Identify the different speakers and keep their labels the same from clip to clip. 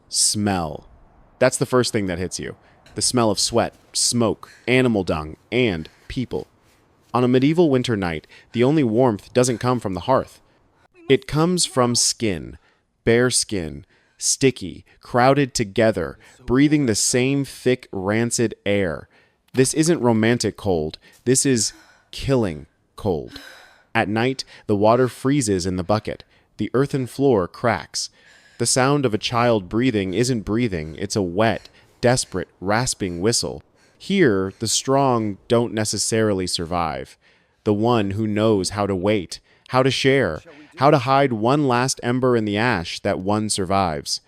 Speaker 1: Smell. That's the first thing that hits you. The smell of sweat, smoke, animal dung, and people. On a medieval winter night, the only warmth doesn't come from the hearth. It comes from skin, bare skin, sticky, crowded together, breathing the same thick, rancid air. This isn't romantic cold. This is killing cold. At night, the water freezes in the bucket. The earthen floor cracks. The sound of a child breathing isn't breathing, it's a wet, desperate, rasping whistle. Here, the strong don't necessarily survive. The one who knows how to wait, how to share, how to hide one last ember in the ash, that one survives.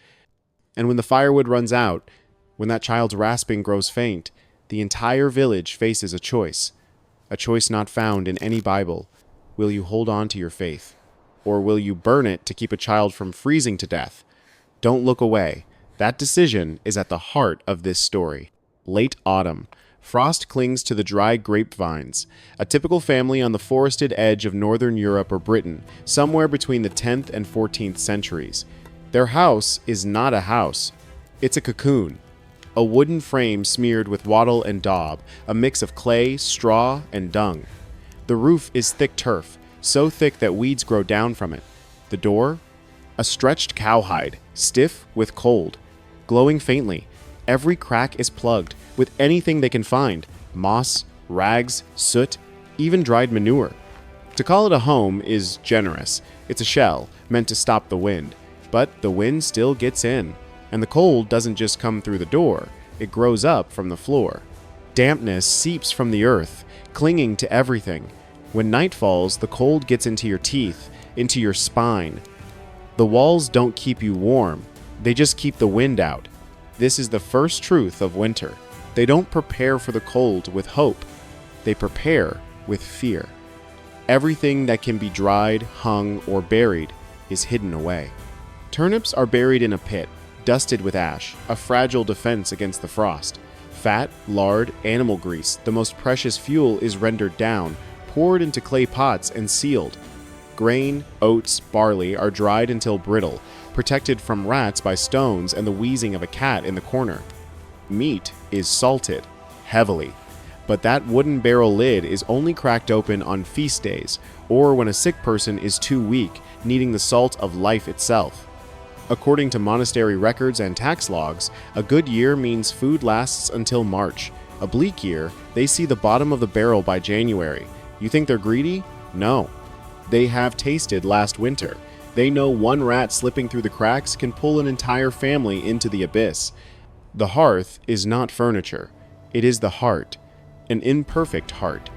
Speaker 1: And when the firewood runs out, when that child's rasping grows faint, the entire village faces a choice not found in any Bible. Will you hold on to your faith? Or will you burn it to keep a child from freezing to death? Don't look away. That decision is at the heart of this story. Late autumn. Frost clings to the dry grapevines. A typical family on the forested edge of northern Europe or Britain, somewhere between the 10th and 14th centuries. Their house is not a house. It's a cocoon. A wooden frame smeared with wattle and daub, a mix of clay, straw, and dung. The roof is thick turf, so thick that weeds grow down from it. The door? A stretched cowhide, stiff with cold, glowing faintly. Every crack is plugged with anything they can find: moss, rags, soot, even dried manure. To call it a home is generous. It's a shell, meant to stop the wind. But the wind still gets in, and the cold doesn't just come through the door, it grows up from the floor. Dampness seeps from the earth, clinging to everything. When night falls, the cold gets into your teeth, into your spine. The walls don't keep you warm, they just keep the wind out. This is the first truth of winter. They don't prepare for the cold with hope, they prepare with fear. Everything that can be dried, hung, or buried is hidden away. Turnips are buried in a pit, dusted with ash, a fragile defense against the frost. Fat, lard, animal grease, the most precious fuel, is rendered down, poured into clay pots, and sealed. Grain, oats, barley are dried until brittle, protected from rats by stones and the wheezing of a cat in the corner. Meat is salted, heavily, but that wooden barrel lid is only cracked open on feast days, or when a sick person is too weak, needing the salt of life itself. According to monastery records and tax logs, a good year means food lasts until March. A bleak year, they see the bottom of the barrel by January. You think they're greedy? No. They have tasted last winter. They know one rat slipping through the cracks can pull an entire family into the abyss. The hearth is not furniture. It is the heart, an imperfect heart.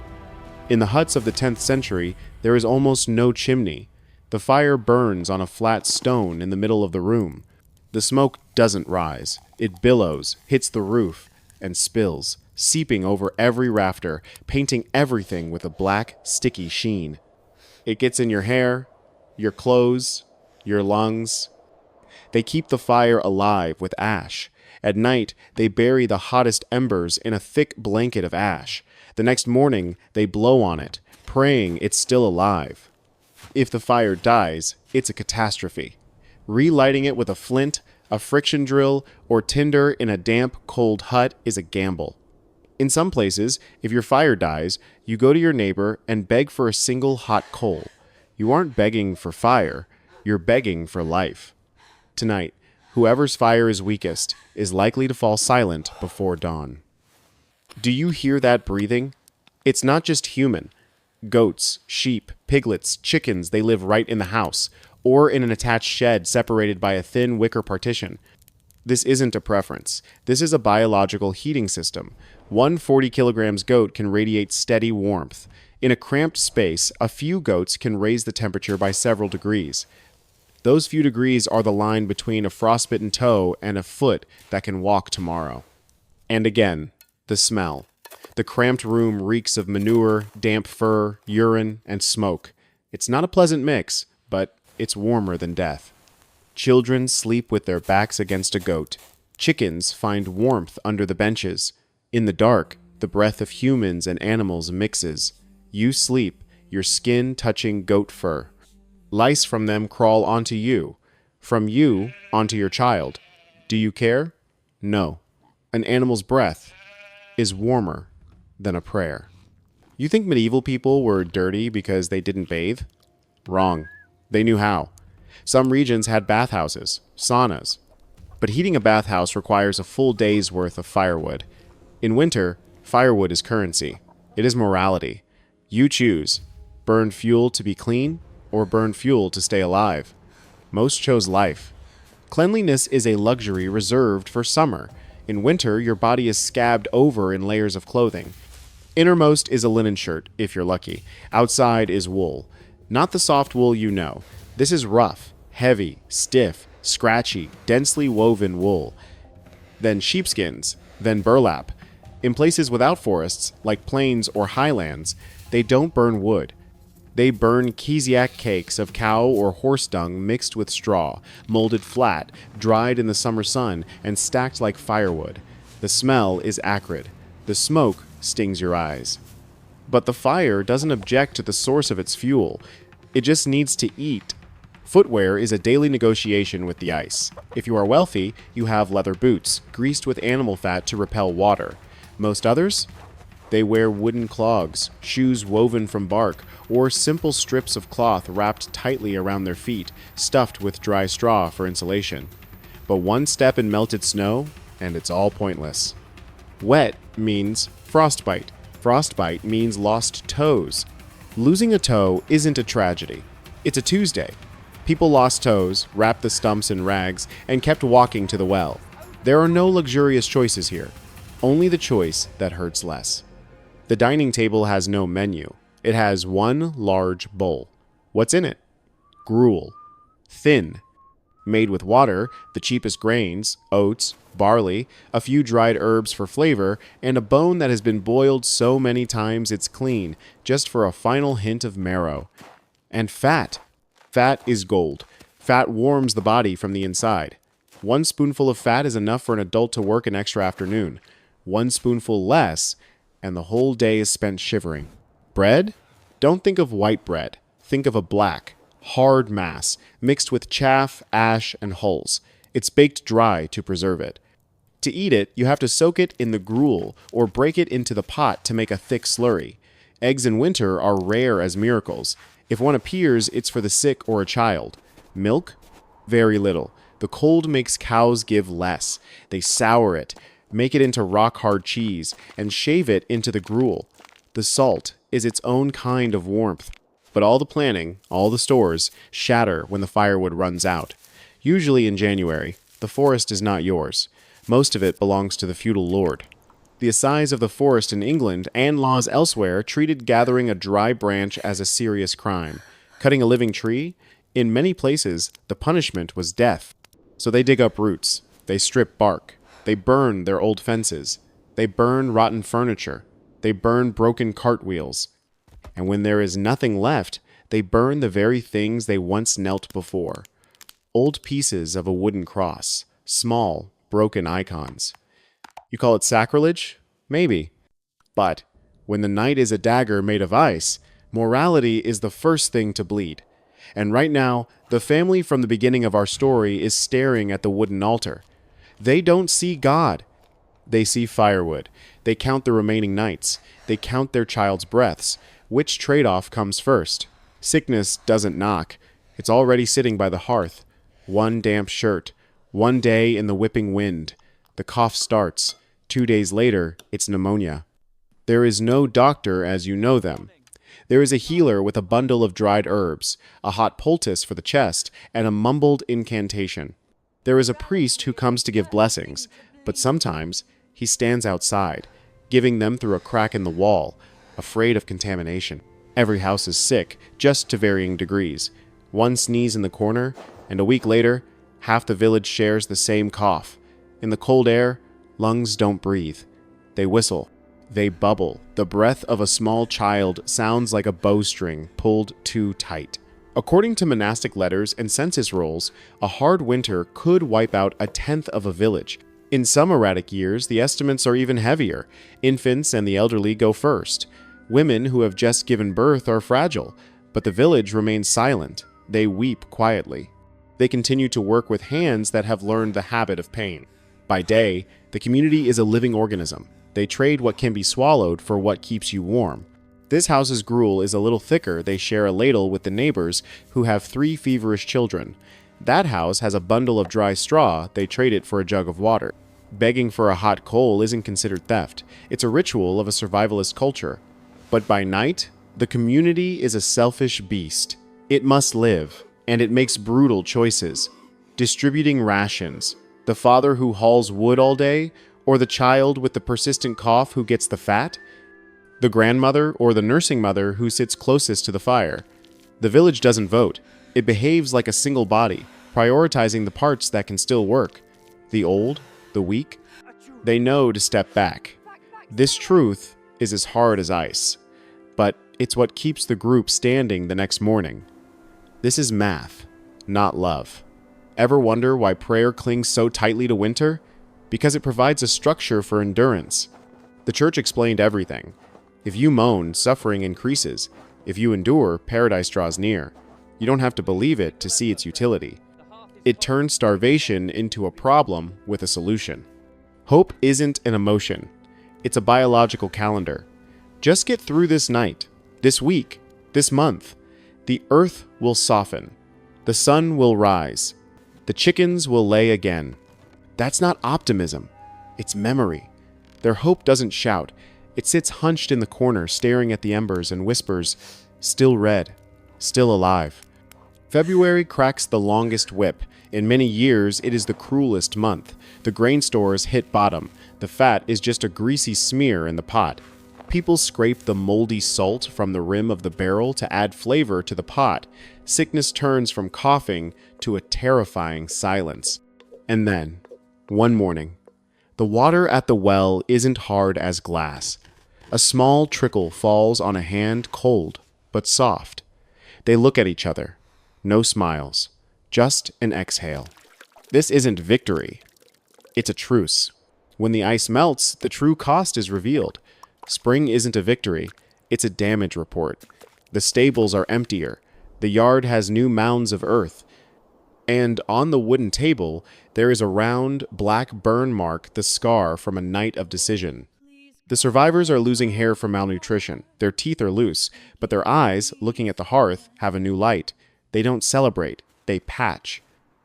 Speaker 1: In the huts of the 10th century, there is almost no chimney. The fire burns on a flat stone in the middle of the room. The smoke doesn't rise. It billows, hits the roof, and spills, seeping over every rafter, painting everything with a black, sticky sheen. It gets in your hair, your clothes, your lungs. They keep the fire alive with ash. At night, they bury the hottest embers in a thick blanket of ash. The next morning, they blow on it, praying it's still alive. If the fire dies, it's a catastrophe. Relighting it with a flint, a friction drill, or tinder in a damp, cold hut is a gamble. In some places, if your fire dies, you go to your neighbor and beg for a single hot coal. You aren't begging for fire, you're begging for life. Tonight, whoever's fire is weakest is likely to fall silent before dawn. Do you hear that breathing? It's not just human. Goats, sheep, piglets, chickens, they live right in the house, or in an attached shed separated by a thin wicker partition. This isn't a preference. This is a biological heating system. One 40 kilograms goat can radiate steady warmth. In a cramped space, a few goats can raise the temperature by several degrees. Those few degrees are the line between a frostbitten toe and a foot that can walk tomorrow. And again, the smell. The cramped room reeks of manure, damp fur, urine, and smoke. It's not a pleasant mix, but it's warmer than death. Children sleep with their backs against a goat. Chickens find warmth under the benches. In the dark, the breath of humans and animals mixes. You sleep, your skin touching goat fur. Lice from them crawl onto you. From you, onto your child. Do you care? No. An animal's breath is warmer than a prayer. You think medieval people were dirty because they didn't bathe? Wrong. They knew how. Some regions had bathhouses, saunas. But heating a bathhouse requires a full day's worth of firewood. In winter, firewood is currency. It is morality. You choose. Burn fuel to be clean or burn fuel to stay alive. Most chose life. Cleanliness is a luxury reserved for summer. In winter, your body is scabbed over in layers of clothing. Innermost is a linen shirt, if you're lucky. Outside is wool. Not the soft wool you know. This is rough, heavy, stiff, scratchy, densely woven wool. Then sheepskins, then burlap. In places without forests, like plains or highlands, they don't burn wood. They burn Kiziak cakes of cow or horse dung mixed with straw, molded flat, dried in the summer sun, and stacked like firewood. The smell is acrid. The smoke stings your eyes. But the fire doesn't object to the source of its fuel. It just needs to eat. Footwear is a daily negotiation with the ice. If you are wealthy, you have leather boots, greased with animal fat to repel water. Most others? They wear wooden clogs, shoes woven from bark, or simple strips of cloth wrapped tightly around their feet, stuffed with dry straw for insulation. But one step in melted snow, and it's all pointless. Wet means frostbite. Frostbite means lost toes. Losing a toe isn't a tragedy. It's a Tuesday. People lost toes, wrapped the stumps in rags, and kept walking to the well. There are no luxurious choices here, only the choice that hurts less. The dining table has no menu. It has one large bowl. What's in it? Gruel. Thin. Made with water, the cheapest grains, oats, barley, a few dried herbs for flavor, and a bone that has been boiled so many times it's clean, just for a final hint of marrow. And fat. Fat is gold. Fat warms the body from the inside. One spoonful of fat is enough for an adult to work an extra afternoon. One spoonful less, and the whole day is spent shivering. Bread? Don't think of white bread. Think of a black, hard mass, mixed with chaff, ash, and hulls. It's baked dry to preserve it. To eat it, you have to soak it in the gruel or break it into the pot to make a thick slurry. Eggs in winter are rare as miracles. If one appears, it's for the sick or a child. Milk? Very little. The cold makes cows give less. They sour it, make it into rock-hard cheese, and shave it into the gruel. The salt is its own kind of warmth. But all the planning, all the stores, shatter when the firewood runs out. Usually in January, the forest is not yours. Most of it belongs to the feudal lord. The assize of the forest in England and laws elsewhere treated gathering a dry branch as a serious crime. Cutting a living tree? In many places, the punishment was death. So they dig up roots. They strip bark. They burn their old fences. They burn rotten furniture. They burn broken cartwheels. And when there is nothing left, they burn the very things they once knelt before. Old pieces of a wooden cross. Small, broken icons. You call it sacrilege? Maybe. But when the night is a dagger made of ice, morality is the first thing to bleed. And right now, the family from the beginning of our story is staring at the wooden altar. They don't see God. They see firewood. They count the remaining nights. They count their child's breaths. Which trade-off comes first? Sickness doesn't knock. It's already sitting by the hearth. One damp shirt. One day in the whipping wind. The cough starts. 2 days later, it's pneumonia. There is no doctor as you know them. There is a healer with a bundle of dried herbs, a hot poultice for the chest, and a mumbled incantation. There is a priest who comes to give blessings, but sometimes he stands outside, giving them through a crack in the wall, afraid of contamination. Every house is sick, just to varying degrees. One sneeze in the corner, and a week later, half the village shares the same cough. In the cold air, lungs don't breathe. They whistle. They bubble. The breath of a small child sounds like a bowstring pulled too tight. According to monastic letters and census rolls, a hard winter could wipe out 1/10 of a village. In some erratic years, the estimates are even heavier. Infants and the elderly go first. Women who have just given birth are fragile, but the village remains silent. They weep quietly. they continue to work with hands that have learned the habit of pain. By day, the community is a living organism. They trade what can be swallowed for what keeps you warm. This house's gruel is a little thicker. They share a ladle with the neighbors who have 3 feverish children. That house has a bundle of dry straw. They trade it for a jug of water. Begging for a hot coal isn't considered theft. It's a ritual of a survivalist culture. But by night, the community is a selfish beast. It must live, and it makes brutal choices. Distributing rations. The father who hauls wood all day, or the child with the persistent cough who gets the fat? The grandmother or the nursing mother who sits closest to the fire. The village doesn't vote. It behaves like a single body, prioritizing the parts that can still work. The old, the weak, they know to step back. This truth is as hard as ice, but it's what keeps the group standing the next morning. This is math, not love. Ever wonder why prayer clings so tightly to winter? Because it provides a structure for endurance. The church explained everything. If you moan, suffering increases. If you endure, paradise draws near. You don't have to believe it to see its utility. It turns starvation into a problem with a solution. Hope isn't an emotion. It's a biological calendar. Just get through this night, this week, this month. The earth will soften. The sun will rise. The chickens will lay again. That's not optimism. It's memory. Their hope doesn't shout. It sits hunched in the corner, staring at the embers and whispers, "Still red, still alive." February cracks the longest whip. In many years, it is the cruelest month. The grain stores hit bottom. The fat is just a greasy smear in the pot. People scrape the moldy salt from the rim of the barrel to add flavor to the pot. Sickness turns from coughing to a terrifying silence. And then, one morning, the water at the well isn't hard as glass. A small trickle falls on a hand, cold but soft. They look at each other. No smiles. Just an exhale. This isn't victory. It's a truce. When the ice melts, the true cost is revealed. Spring isn't a victory. It's a damage report. The stables are emptier. The yard has new mounds of earth. And on the wooden table, there is a round, black burn mark, the scar from a night of decision. The survivors are losing hair from malnutrition. Their teeth are loose, but their eyes, looking at the hearth, have a new light. They don't celebrate. They patch.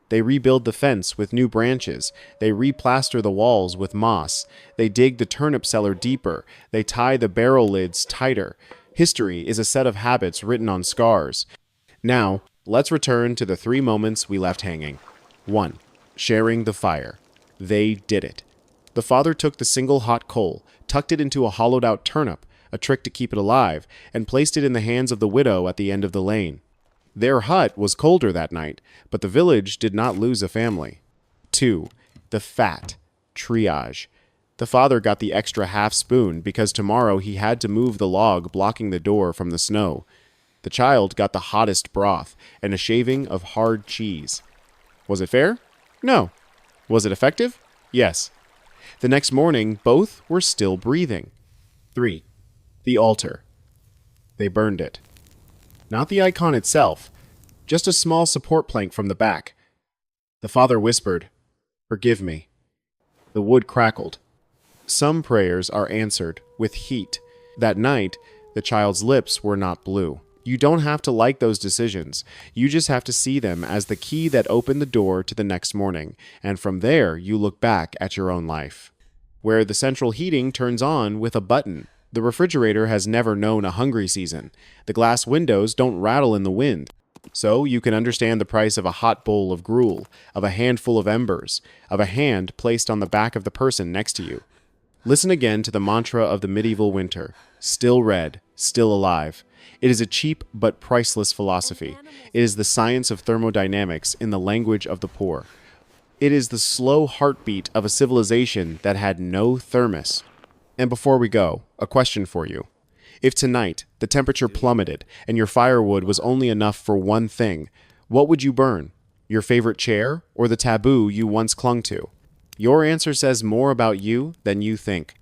Speaker 1: They rebuild the fence with new branches. They replaster the walls with moss. They dig the turnip cellar deeper. They tie the barrel lids tighter. History is a set of habits written on scars. Now, let's return to the 3 moments we left hanging. 1. Sharing the fire. They did it. The father took the single hot coal, tucked it into a hollowed-out turnip, a trick to keep it alive, and placed it in the hands of the widow at the end of the lane. Their hut was colder that night, but the village did not lose a family. 2. The fat. Triage. The father got the extra half spoon because tomorrow he had to move the log blocking the door from the snow. The child got the hottest broth and a shaving of hard cheese. Was it fair? No. Was it effective? Yes. The next morning, both were still breathing. 3. The altar. They burned it. Not the icon itself, just a small support plank from the back. The father whispered, "Forgive me." The wood crackled. Some prayers are answered with heat. That night, the child's lips were not blue. You don't have to like those decisions. You just have to see them as the key that opened the door to the next morning, and from there you look back at your own life. Where the central heating turns on with a button. The refrigerator has never known a hungry season. The glass windows don't rattle in the wind. So you can understand the price of a hot bowl of gruel, of a handful of embers, of a hand placed on the back of the person next to you. Listen again to the mantra of the medieval winter. Still red, still alive. It is a cheap but priceless philosophy. It is the science of thermodynamics in the language of the poor. It is the slow heartbeat of a civilization that had no thermos. And before we go, a question for you. If tonight the temperature plummeted and your firewood was only enough for one thing, what would you burn? Your favorite chair or the taboo you once clung to? Your answer says more about you than you think.